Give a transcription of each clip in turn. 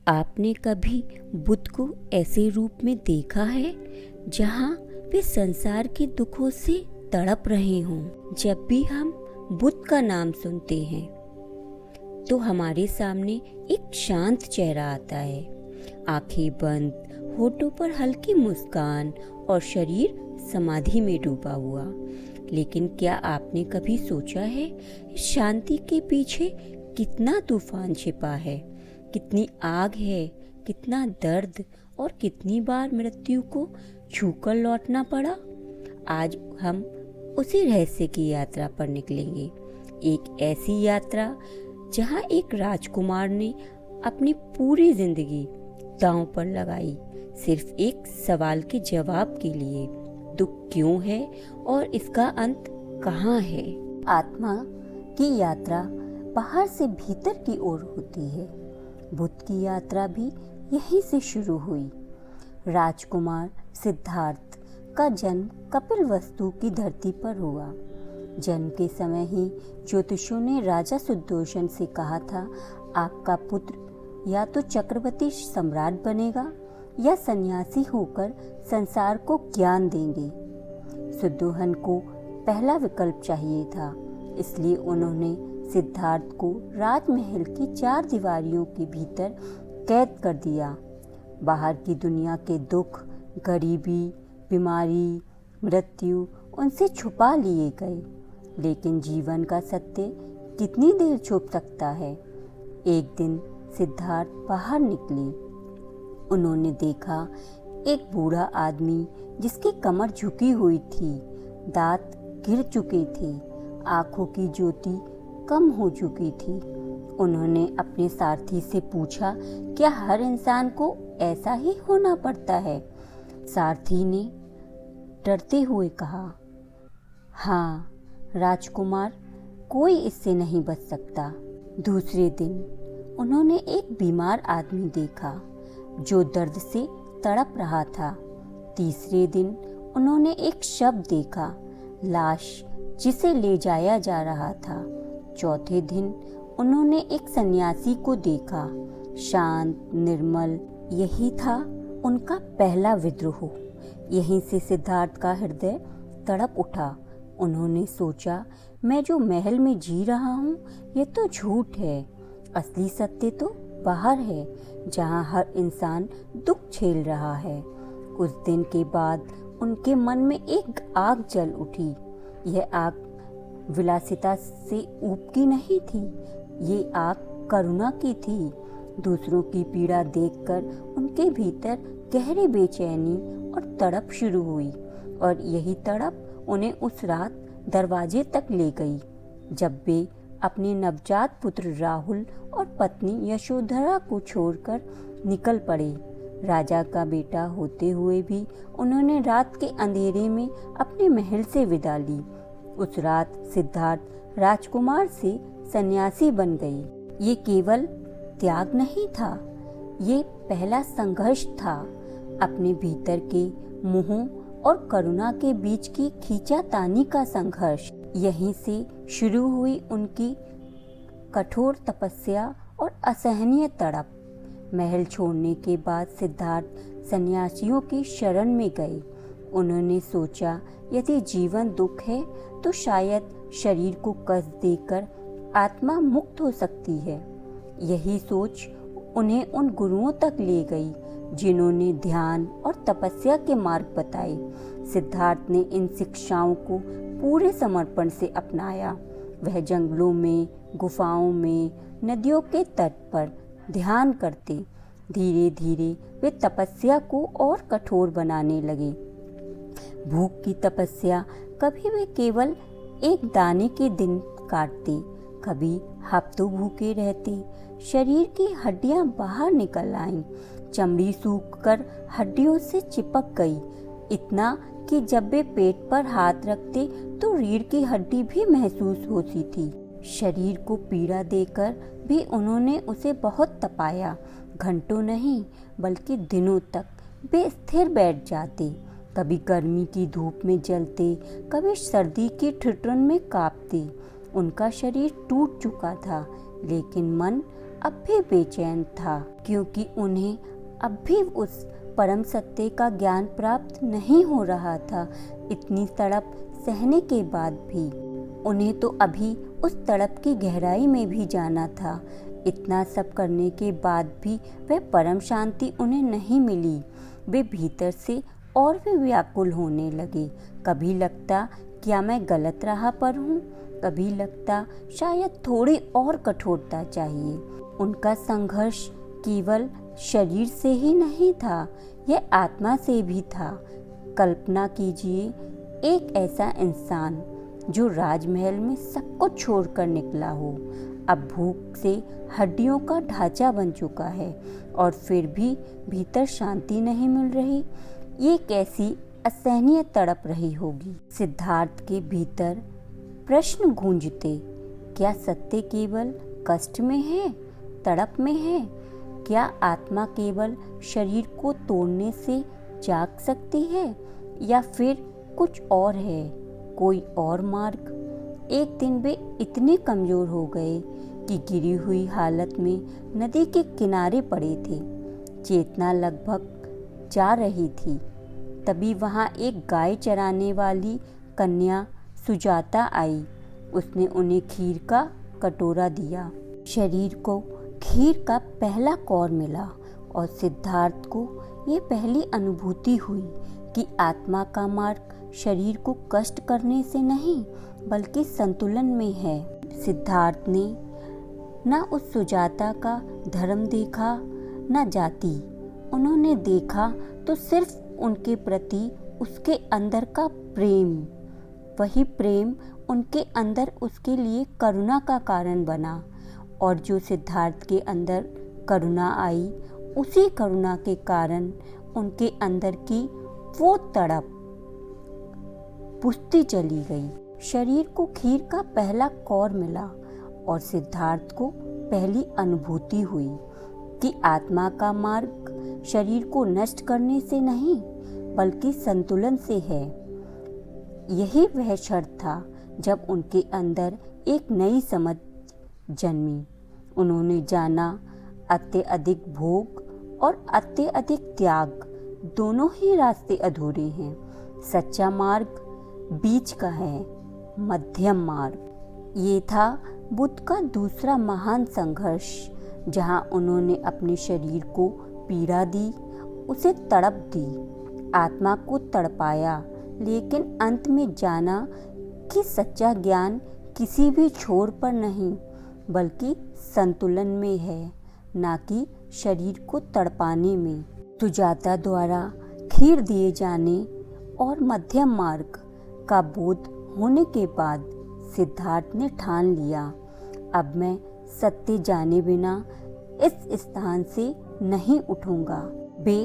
आपने कभी बुद्ध को ऐसे रूप में देखा है जहाँ वे संसार के दुखों से तड़प रहे हों? जब भी हम बुद्ध का नाम सुनते हैं तो हमारे सामने एक शांत चेहरा आता है, आंखें बंद, होठों पर हल्की मुस्कान और शरीर समाधि में डूबा हुआ। लेकिन क्या आपने कभी सोचा है इस शांति के पीछे कितना तूफान छिपा है, कितनी आग है, कितना दर्द और कितनी बार मृत्यु को छूकर लौटना पड़ा? आज हम उसी रहस्य की यात्रा पर निकलेंगे, एक ऐसी यात्रा जहां एक राजकुमार ने अपनी पूरी जिंदगी दांव पर लगाई, सिर्फ एक सवाल के जवाब के लिए, दुख क्यों है और इसका अंत कहाँ है। आत्मा की यात्रा बाहर से भीतर की ओर होती है। बुद्ध की यात्रा भी यहीं से शुरू हुई। राजकुमार सिद्धार्थ का जन्म कपिलवस्तु की धरती पर हुआ। जन्म के समय ही ज्योतिषियों ने राजा सुदर्शन से कहा था, आपका पुत्र या तो चक्रवर्ती सम्राट बनेगा या सन्यासी होकर संसार को ज्ञान देंगे। सुदर्शन को पहला विकल्प चाहिए था, इसलिए उन्होंने सिद्धार्थ को राजमहल की 4 दीवारियों के भीतर कैद कर दिया। बाहर की दुनिया के दुख, गरीबी, बीमारी, मृत्यु उनसे छुपा लिए गए। लेकिन जीवन का सत्य कितनी देर छुप सकता है? एक दिन सिद्धार्थ बाहर निकले। उन्होंने देखा एक बूढ़ा आदमी जिसकी कमर झुकी हुई थी, दांत गिर चुके थे, आंखों की ज्योति कम हो चुकी थी। उन्होंने अपने सारथी से पूछा, क्या हर इंसान को ऐसा ही होना पड़ता है? सारथी ने डरते हुए कहा, हाँ राजकुमार, कोई इससे नहीं बच सकता। दूसरे दिन उन्होंने एक बीमार आदमी देखा जो दर्द से तड़प रहा था। तीसरे दिन उन्होंने एक शव देखा, लाश जिसे ले जाया जा रहा था। चौथे दिन उन्होंने एक सन्यासी को देखा, शांत, निर्मल। यही था उनका पहला विद्रोह। यहीं से सिद्धार्थ का हृदय तड़प उठा। उन्होंने सोचा, मैं जो महल में जी रहा हूँ ये तो झूठ है, असली सत्य तो बाहर है, जहाँ हर इंसान दुख झेल रहा है। कुछ दिन के बाद उनके मन में एक आग जल उठी। यह आग विलासिता से ऊब नहीं थी, ये आग करुणा की थी। दूसरों की पीड़ा देखकर उनके भीतर गहरी बेचैनी और तड़प शुरू हुई, और यही तड़प उन्हें उस रात दरवाजे तक ले गई जब वे अपने नवजात पुत्र राहुल और पत्नी यशोधरा को छोड़कर निकल पड़े। राजा का बेटा होते हुए भी उन्होंने रात के अंधेरे में अपने महल से विदा ली। उस रात सिद्धार्थ राजकुमार से सन्यासी बन गए। ये केवल त्याग नहीं था, ये पहला संघर्ष था, अपने भीतर के मोह और करुणा के बीच की खींचातानी का संघर्ष। यहीं से शुरू हुई उनकी कठोर तपस्या और असहनीय तड़प। महल छोड़ने के बाद सिद्धार्थ सन्यासियों की शरण में गए। उन्होंने सोचा, यदि जीवन दुख है तो शायद शरीर को कष्ट देकर आत्मा मुक्त हो सकती है। यही सोच उन्हें उन गुरुओं तक ले गई जिन्होंने ध्यान और तपस्या के मार्ग बताए। सिद्धार्थ ने इन शिक्षाओं को पूरे समर्पण से अपनाया। वह जंगलों में, गुफाओं में, नदियों के तट पर ध्यान करते। धीरे धीरे वे तपस्या को और कठोर बनाने लगे। भूख की तपस्या, कभी वे केवल एक दाने के दिन काटते, कभी हफ्तों भूखे रहते। शरीर की हड्डियां बाहर निकल आईं, चमड़ी सूखकर हड्डियों से चिपक गई, इतना कि जब वे पेट पर हाथ रखते तो रीढ़ की हड्डी भी महसूस होती थी। शरीर को पीड़ा देकर भी उन्होंने उसे बहुत तपाया। घंटों नहीं बल्कि दिनों तक वे स्थिर बैठ जाते, कभी गर्मी की धूप में जलते, कभी सर्दी की ठिठुरन में कांपते। उनका शरीर टूट चुका था, लेकिन मन अब भी बेचैन था, क्योंकि उन्हें अब भी उस परम सत्य का ज्ञान प्राप्त नहीं हो रहा था। इतनी तड़प सहने के बाद भी उन्हें तो अभी उस तड़प की गहराई में भी जाना था। इतना सब करने के बाद भी वह परम शांति उन्हें नहीं मिली। वे भीतर से और भी व्याकुल होने लगे। कभी लगता क्या मैं गलत राह पर हूँ, कभी लगता शायद थोड़ी और कठोरता चाहिए। उनका संघर्ष केवल शरीर से ही नहीं था, यह आत्मा से भी था। कल्पना कीजिए, एक ऐसा इंसान जो राजमहल में सब कुछ छोड़कर निकला हो, अब भूख से हड्डियों का ढांचा बन चुका है और फिर भी भीतर शांति नहीं मिल रही। ये कैसी असहनीय तड़प रही होगी। सिद्धार्थ के भीतर प्रश्न गूंजते, क्या सत्य केवल कष्ट में है, तड़प में है? क्या आत्मा केवल शरीर को तोड़ने से जाग सकती है, या फिर कुछ और है, कोई और मार्ग? एक दिन वे इतने कमजोर हो गए कि गिरी हुई हालत में नदी के किनारे पड़े थे। चेतना लगभग जा रही थी। तभी वहाँ एक गाय चराने वाली कन्या सुजाता आई। उसने उन्हें खीर का कटोरा दिया। शरीर को खीर का पहला कौर मिला और सिद्धार्थ को ये पहली अनुभूति हुई कि आत्मा का मार्ग शरीर को कष्ट करने से नहीं बल्कि संतुलन में है। सिद्धार्थ ने न उस सुजाता का धर्म देखा न जाति। उन्होंने देखा तो सिर्फ उनके प्रति उसके अंदर का प्रेम। वही प्रेम उनके अंदर उसके लिए करुणा का कारण बना, और जो सिद्धार्थ के अंदर करुणा आई, उसी करुणा के कारण उनके अंदर की वो तड़प बुझती चली गई। शरीर को खीर का पहला कौर मिला और सिद्धार्थ को पहली अनुभूति हुई कि आत्मा का मार्ग शरीर को नष्ट करने से नहीं बल्कि संतुलन से है। यही वह क्षण था जब उनके अंदर एक नई समझ जन्मी। उन्होंने जाना, अत्यधिक भोग और अत्यधिक त्याग दोनों ही रास्ते अधूरे हैं। सच्चा मार्ग बीच का है, मध्यम मार्ग। ये था बुद्ध का दूसरा महान संघर्ष, जहां उन्होंने अपने शरीर को पीड़ा दी, उसे तड़प दी, आत्मा को तड़पाया, लेकिन अंत में जाना कि सच्चा ज्ञान किसी भी छोर पर नहीं बल्कि संतुलन में है, ना कि शरीर को तड़पाने में। सुजाता द्वारा खीर दिए जाने और मध्यम मार्ग का बोध होने के बाद सिद्धार्थ ने ठान लिया, अब मैं सत्य जाने बिना इस स्थान से नहीं उठूंगा। वे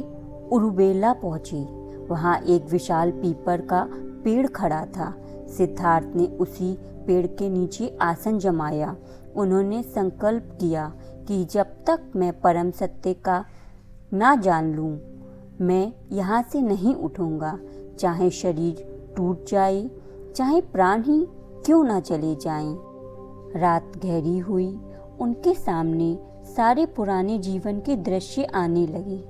उरुबेला पहुंचे। वहां एक विशाल पीपल का पेड़ खड़ा था। सिद्धार्थ ने उसी पेड़ के नीचे आसन जमाया। उन्होंने संकल्प किया कि जब तक मैं परम सत्य का ना जान लूं, मैं यहाँ से नहीं उठूंगा। चाहे शरीर टूट जाए, चाहे प्राण ही क्यों ना चले जाएं। रात गहरी हुई। उनके सामने सारे पुराने जीवन के दृश्य आने लगे।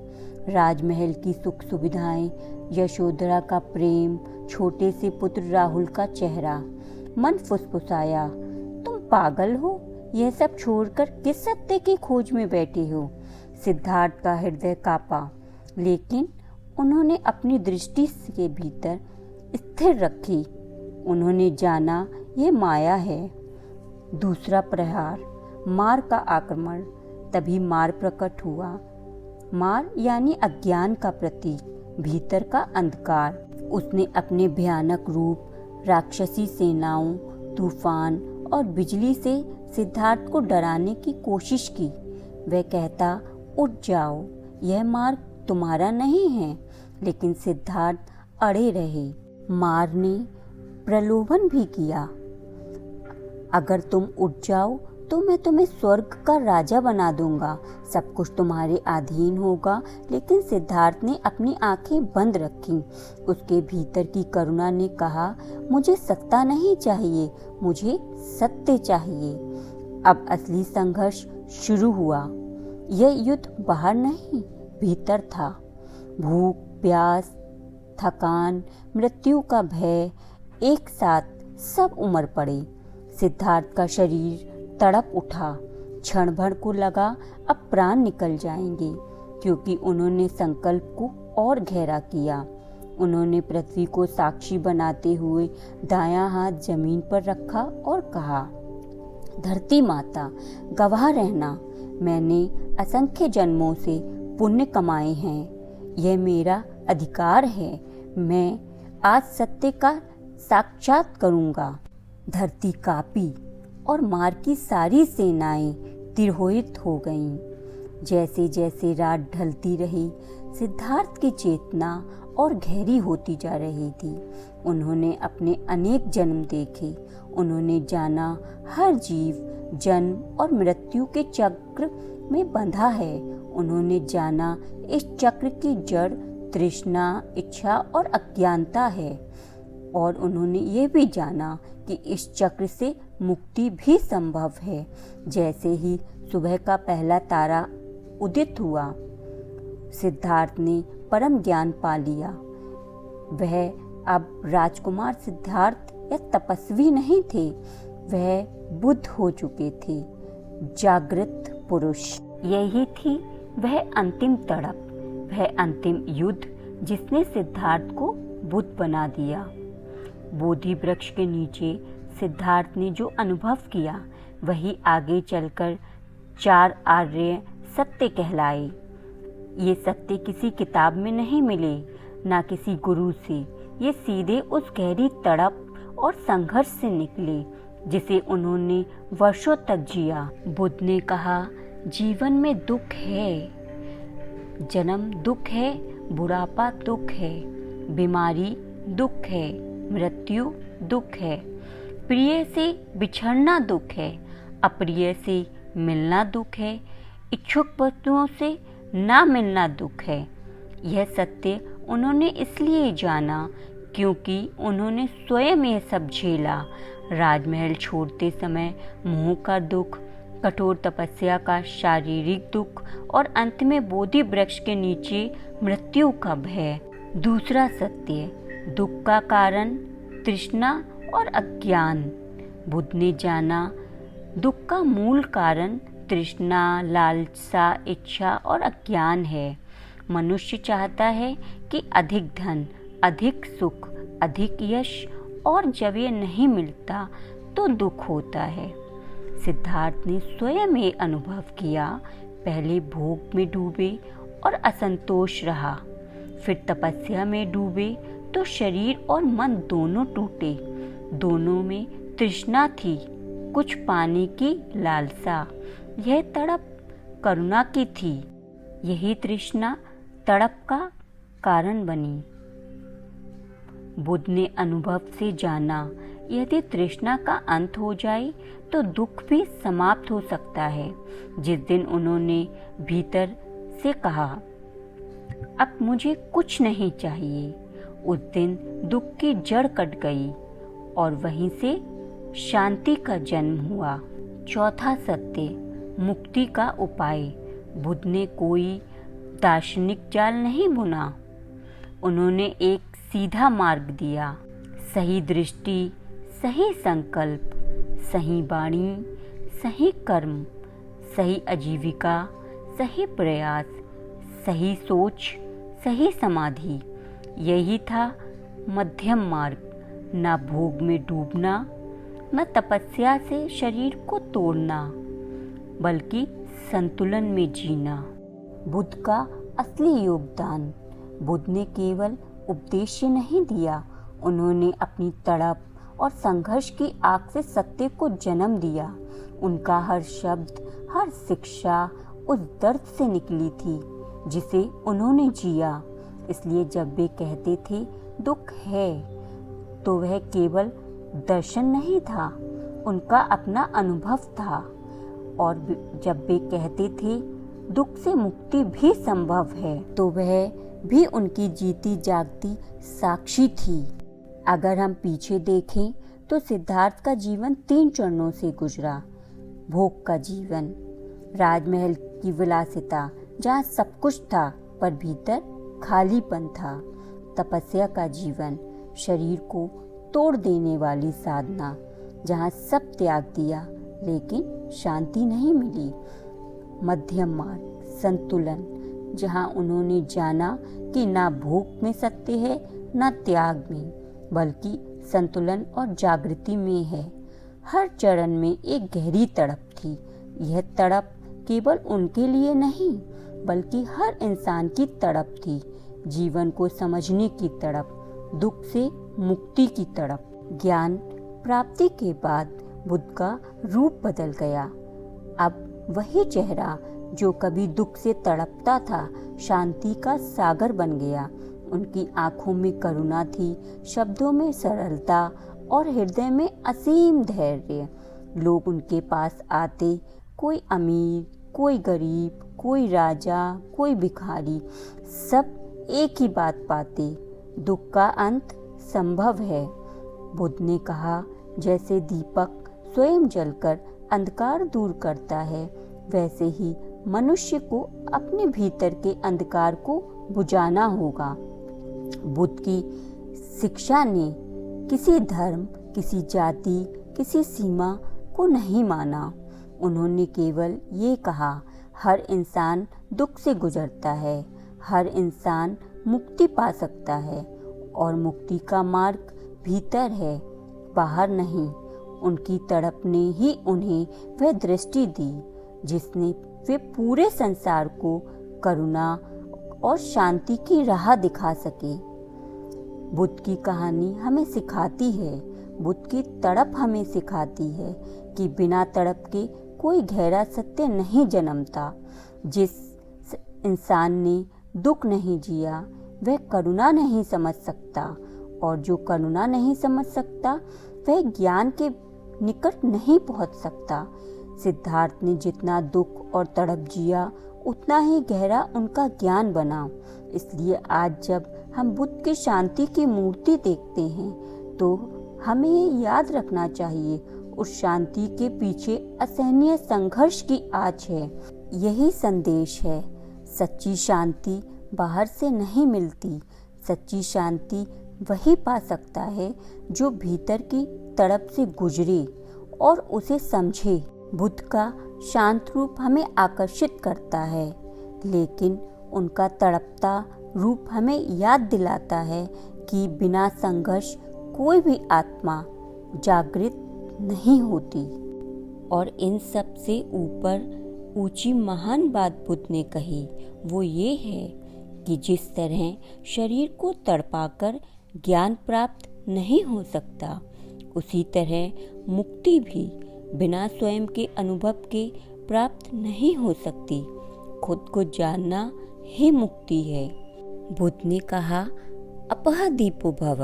राजमहल की सुख सुविधाएं, यशोधरा का प्रेम, छोटे से पुत्र राहुल का चेहरा। मन फुसफुसाया, तुम पागल हो? यह सब छोड़कर किस सत्य की खोज में बैठे हो? सिद्धार्थ का हृदय कांपा, लेकिन उन्होंने अपनी दृष्टि के भीतर स्थिर रखी। उन्होंने जाना यह माया है। दूसरा प्रहार, मार का आक्रमण। तभी मार प्रकट हुआ। मार यानी अज्ञान का प्रतीक, भीतर का अंधकार। उसने अपने भयानक रूप, राक्षसी सेनाओं, तूफान और बिजली से सिद्धार्थ को डराने की कोशिश की। वह कहता, उठ जाओ, यह मार्ग तुम्हारा नहीं है। लेकिन सिद्धार्थ अड़े रहे। मार ने प्रलोभन भी किया, अगर तुम उठ जाओ तो मैं तुम्हें स्वर्ग का राजा बना दूंगा, सब कुछ तुम्हारे अधीन होगा। लेकिन सिद्धार्थ ने अपनी आंखें बंद रखीं। उसके भीतर की करुणा ने कहा, मुझे सत्ता नहीं चाहिए, मुझे सत्य चाहिए। अब असली संघर्ष शुरू हुआ। यह युद्ध बाहर नहीं, भीतर था। भूख, प्यास, थकान, मृत्यु का भय एक साथ सब उमड़ पड़े। सिद्धार्थ का शरीर तड़प उठा। क्षण भर को लगा अब प्राण निकल जाएंगे, क्योंकि उन्होंने संकल्प को और गहरा किया। उन्होंने पृथ्वी को साक्षी बनाते हुए दायां हाथ जमीन पर रखा और कहा, धरती माता, गवाह रहना, मैंने असंख्य जन्मों से पुण्य कमाए हैं। यह मेरा अधिकार है। मैं आज सत्य का साक्षात करूंगा। धरती कांपी और मार की सारी सेनाएं तिरोहित हो गईं। जैसे जैसे रात ढलती रही, सिद्धार्थ की चेतना और गहरी होती जा रही थी। उन्होंने अपने अनेक जन्म देखे। उन्होंने जाना हर जीव जन्म और मृत्यु के चक्र में बंधा है। उन्होंने जाना इस चक्र की जड़ तृष्णा, इच्छा और अज्ञानता है। और उन्होंने ये भी जाना कि इस चक्र से मुक्ति भी संभव है। जैसे ही सुबह का पहला तारा उदित हुआ, सिद्धार्थ ने परम ज्ञान पा लिया। वह अब राजकुमार सिद्धार्थ या तपस्वी नहीं थे, वह बुद्ध हो चुके थे, जागृत पुरुष। यही थी वह अंतिम तड़प, वह अंतिम युद्ध जिसने सिद्धार्थ को बुद्ध बना दिया। बोधि वृक्ष के नीचे सिद्धार्थ ने जो अनुभव किया, वही आगे चलकर 4 आर्य सत्य कहलाए। ये सत्य किसी किताब में नहीं मिले, ना किसी गुरु से। ये सीधे उस गहरी तड़प और संघर्ष से निकले जिसे उन्होंने वर्षों तक जिया। बुद्ध ने कहा, जीवन में दुख है, जन्म दुख है, बुढ़ापा दुख है, बीमारी दुख है, मृत्यु दुख है, प्रिय से बिछड़ना दुख है, अप्रिय से मिलना दुख है, इच्छुक वस्तुओं से ना मिलना दुख है। यह सत्य उन्होंने इसलिए जाना क्योंकि उन्होंने स्वयं यह सब झेला। राजमहल छोड़ते समय मोह का दुख, कठोर तपस्या का शारीरिक दुख और अंत में बोधि वृक्ष के नीचे मृत्यु का भय। दूसरा सत्य, दुख का कारण तृष्णा और अज्ञान। बुद्ध ने जाना दुख का मूल कारण तृष्णा, लालसा, इच्छा और अज्ञान है। मनुष्य चाहता है कि अधिक धन, अधिक सुख, अधिक यश, और जब ये नहीं मिलता तो दुख होता है। सिद्धार्थ ने स्वयं ये अनुभव किया। पहले भोग में डूबे और असंतोष रहा, फिर तपस्या में डूबे तो शरीर और मन दोनों टूटे। दोनों में तृष्णा थी, कुछ पाने की लालसा। यह तड़प करुणा की थी। यही तृष्णा तड़प का कारण बनी। बुद्ध ने अनुभव से जाना, यदि तृष्णा का अंत हो जाए तो दुख भी समाप्त हो सकता है। जिस दिन उन्होंने भीतर से कहा, अब मुझे कुछ नहीं चाहिए, उस दिन दुख की जड़ कट गई और वहीं से शांति का जन्म हुआ। चौथा सत्य, मुक्ति का उपाय। बुद्ध ने कोई दार्शनिक जाल नहीं बुना, उन्होंने एक सीधा मार्ग दिया। सही दृष्टि, सही संकल्प, सही वाणी, सही कर्म, सही आजीविका, सही प्रयास, सही सोच, सही समाधि। यही था मध्यम मार्ग। न भोग में डूबना, न तपस्या से शरीर को तोड़ना, बल्कि संतुलन में जीना। बुद्ध का असली योगदान। बुद्ध ने केवल उपदेश नहीं दिया, उन्होंने अपनी तड़प और संघर्ष की आग से सत्य को जन्म दिया। उनका हर शब्द, हर शिक्षा उस दर्द से निकली थी जिसे उन्होंने जिया। इसलिए जब वे कहते थे दुख है, तो वह केवल दर्शन नहीं था, उनका अपना अनुभव था। और जब वे कहते थे दुख से मुक्ति भी संभव है, तो वह भी उनकी जीती जागती साक्षी थी। अगर हम पीछे देखें तो सिद्धार्थ का जीवन 3 चरणों से गुजरा। भोग का जीवन, राजमहल की विलासिता जहाँ सब कुछ था पर भीतर खालीपन था। तपस्या का जीवन, शरीर को तोड़ देने वाली साधना, जहाँ सब त्याग दिया लेकिन शांति नहीं मिली। मध्यम मार्ग, संतुलन, जहाँ उन्होंने जाना कि ना भोग में सत्य है ना त्याग में, बल्कि संतुलन और जागृति में है। हर चरण में एक गहरी तड़प थी। यह तड़प केवल उनके लिए नहीं बल्कि हर इंसान की तड़प थी। जीवन को समझने की तड़प, दुख से मुक्ति की तड़प। ज्ञान प्राप्ति के बाद बुद्ध का रूप बदल गया। अब वही चेहरा जो कभी दुख से तड़पता था, शांति का सागर बन गया। उनकी आंखों में करुणा थी, शब्दों में सरलता और हृदय में असीम धैर्य। लोग उनके पास आते, कोई अमीर, कोई गरीब, कोई राजा, कोई भिखारी, सब एक ही बात पाते, दुख का अंत संभव है। बुद्ध ने कहा, जैसे दीपक स्वयं जलकर अंधकार दूर करता है, वैसे ही मनुष्य को अपने भीतर के अंधकार को बुझाना होगा। बुद्ध की शिक्षा ने किसी धर्म, किसी जाति, किसी सीमा को नहीं माना। उन्होंने केवल ये कहा, हर इंसान दुख से गुजरता है, हर इंसान मुक्ति पा सकता है और मुक्ति का मार्ग भीतर है, बाहर नहीं। उनकी तड़प ने ही उन्हें वह दृष्टि दी जिसने वे पूरे संसार को करुणा और शांति की राह दिखा सके। बुद्ध की कहानी हमें सिखाती है, बुद्ध की तड़प हमें सिखाती है कि बिना तड़प के कोई गहरा सत्य नहीं जन्मता। जिस इंसान ने दुख नहीं जिया वह करुणा नहीं समझ सकता, और जो करुणा नहीं समझ सकता वह ज्ञान के निकट नहीं पहुंच सकता। सिद्धार्थ ने जितना दुख और तड़प जिया उतना ही गहरा उनका ज्ञान बना। इसलिए आज जब हम बुद्ध की शांति की मूर्ति देखते हैं तो हमें ये याद रखना चाहिए, उस शांति के पीछे असहनीय संघर्ष की आँच है। यही संदेश है, सच्ची शांति बाहर से नहीं मिलती। सच्ची शांति वही पा सकता है जो भीतर की तड़प से गुजरे और उसे समझे। बुद्ध का शांत रूप हमें आकर्षित करता है, लेकिन उनका तड़पता रूप हमें याद दिलाता है कि बिना संघर्ष कोई भी आत्मा जागृत नहीं होती। और इन सब से ऊपर ऊंची महान बात बुद्ध ने कही, वो ये है कि जिस तरह शरीर को तड़पाकर ज्ञान प्राप्त नहीं हो सकता, उसी तरह मुक्ति भी बिना स्वयं के अनुभव के प्राप्त नहीं हो सकती। खुद को जानना ही मुक्ति है। बुद्ध ने कहा, अपह दीपो भव,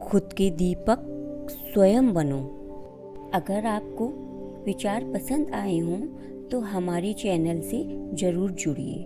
खुद के दीपक स्वयं बनो। अगर आपको विचार पसंद आए हों तो हमारे चैनल से जरूर जुड़िए।